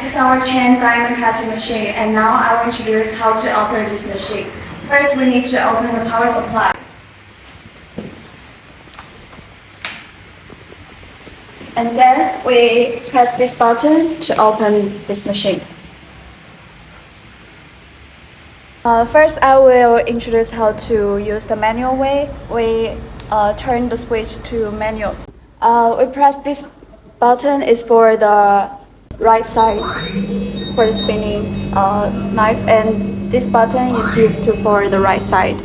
this is our chain diamond cutting machine, and now I will introduce how to operate this machine. First, we need to open the power supply. And then we press this button to open this machine. First, I will introduce how to use the manual way. We turn the switch to manual. We press this button is for the right side for the spinning knife, and this button is used for the right side.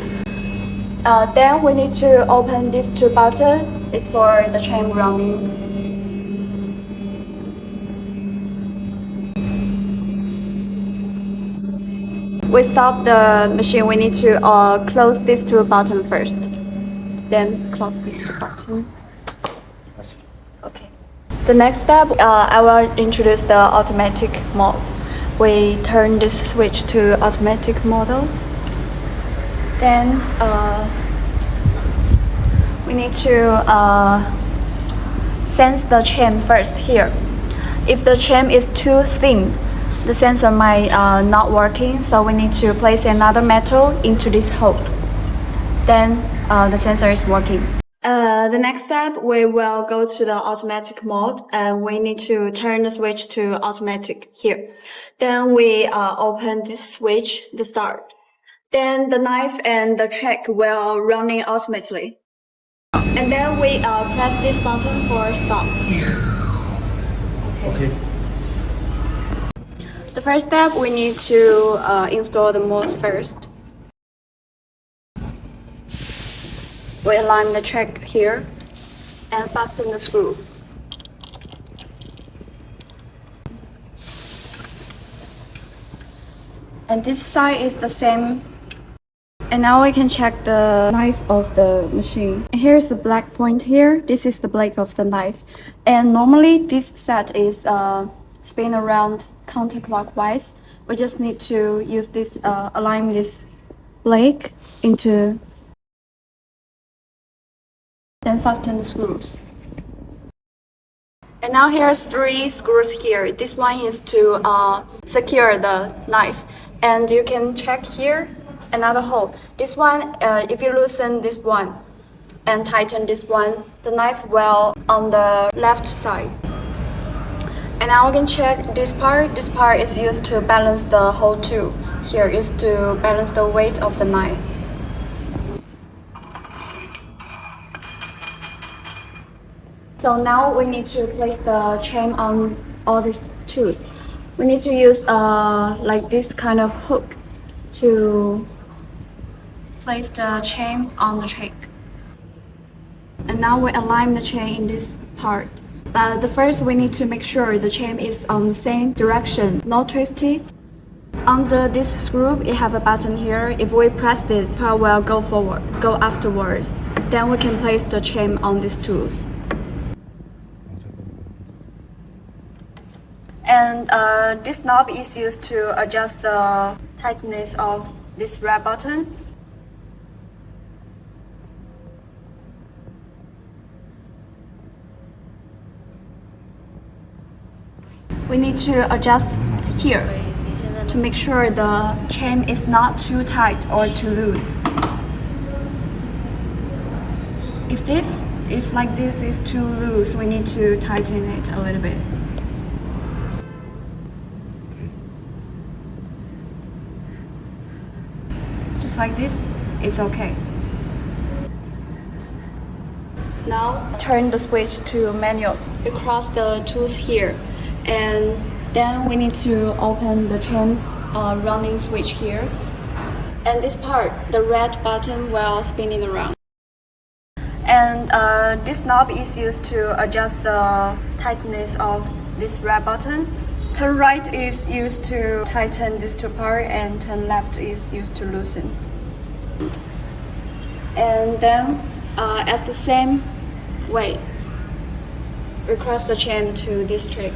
Then we need to open these two buttons. It's for the chain running. We stop the machine. We need to close these two buttons first. Then close these two buttons. Okay. The next step, I will introduce the automatic mode. We turn this switch to automatic models. Then we need to sense the chain first here. If the chain is too thin, the sensor might not working, so we need to place another metal into this hole. Then the sensor is working. The next step, we will go to the automatic mode, and we need to turn the switch to automatic here. Then we open this switch, the start. Then the knife and the track will running automatically. And then we press this button for stop. Okay. The first step, we need to install the mold first. We align the track here and fasten the screw. And this side is the same. And now we can check the knife of the machine. Here's the black point here. This is the blade of the knife. And normally this set is spin around counterclockwise. We just need to use this, align this blade into, then fasten the screws. And now here's 3 screws here. This one is to secure the knife. And you can check here, another hole. This one, if you loosen this one and tighten this one, the knife will on the left side. And now we can check this part. This part is used to balance the whole tool. Here is to balance the weight of the knife. So now we need to place the chain on all these tools. We need to use like this kind of hook to place the chain on the track. And now we align the chain in this part. The first, we need to make sure the chain is on the same direction, not twisted. Under this screw, it have a button here. If we press this, the part will go forward, go afterwards. Then we can place the chain on these tools. And this knob is used to adjust the tightness of this red button. We need to adjust here to make sure the chain is not too tight or too loose. If like this is too loose, we need to tighten it a little bit. Just like this, it's okay. Now turn the switch to manual. We cross the tools here. And then we need to open the chain running switch here. And this part, the red button will spinning around. And this knob is used to adjust the tightness of this red button. Turn right is used to tighten this two part, and turn left is used to loosen. And then as the same way, we cross the chain to this track.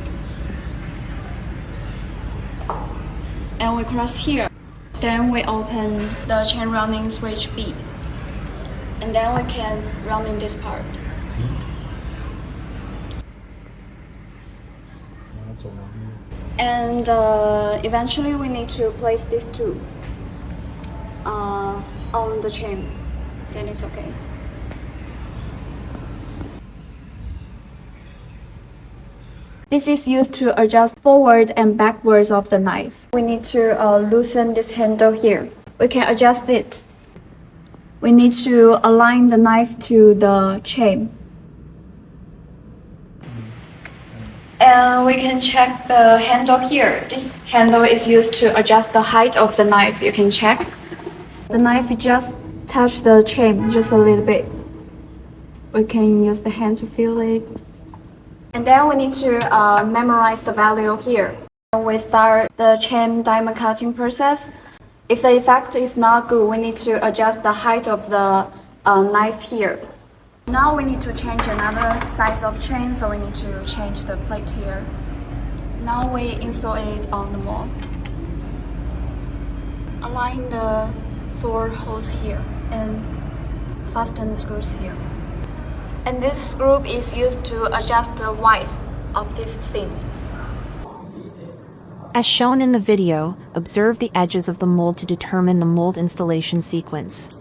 And we cross here. Then we open the chain running switch B. And then we can run in this part. And eventually we need to place this tube on the chain. Then it's okay. This is used to adjust forward and backwards of the knife. We need to loosen this handle here. We can adjust it. We need to align the knife to the chain. And we can check the handle here. This handle is used to adjust the height of the knife. You can check. The knife just touch the chain just a little bit. We can use the hand to feel it. And then we need to memorize the value here. When we start the chain diamond cutting process, if the effect is not good, we need to adjust the height of the knife here. Now we need to change another size of chain, so we need to change the plate here. Now we install it on the mold. Align the 4 holes here and fasten the screws here. And this screw is used to adjust the width of this thing. As shown in the video, observe the edges of the mold to determine the mold installation sequence.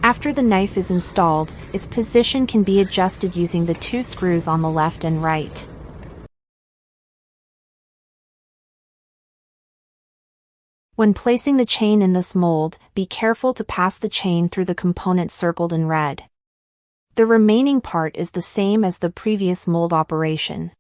After the knife is installed, its position can be adjusted using the 2 screws on the left and right. When placing the chain in this mold, be careful to pass the chain through the component circled in red. The remaining part is the same as the previous mold operation.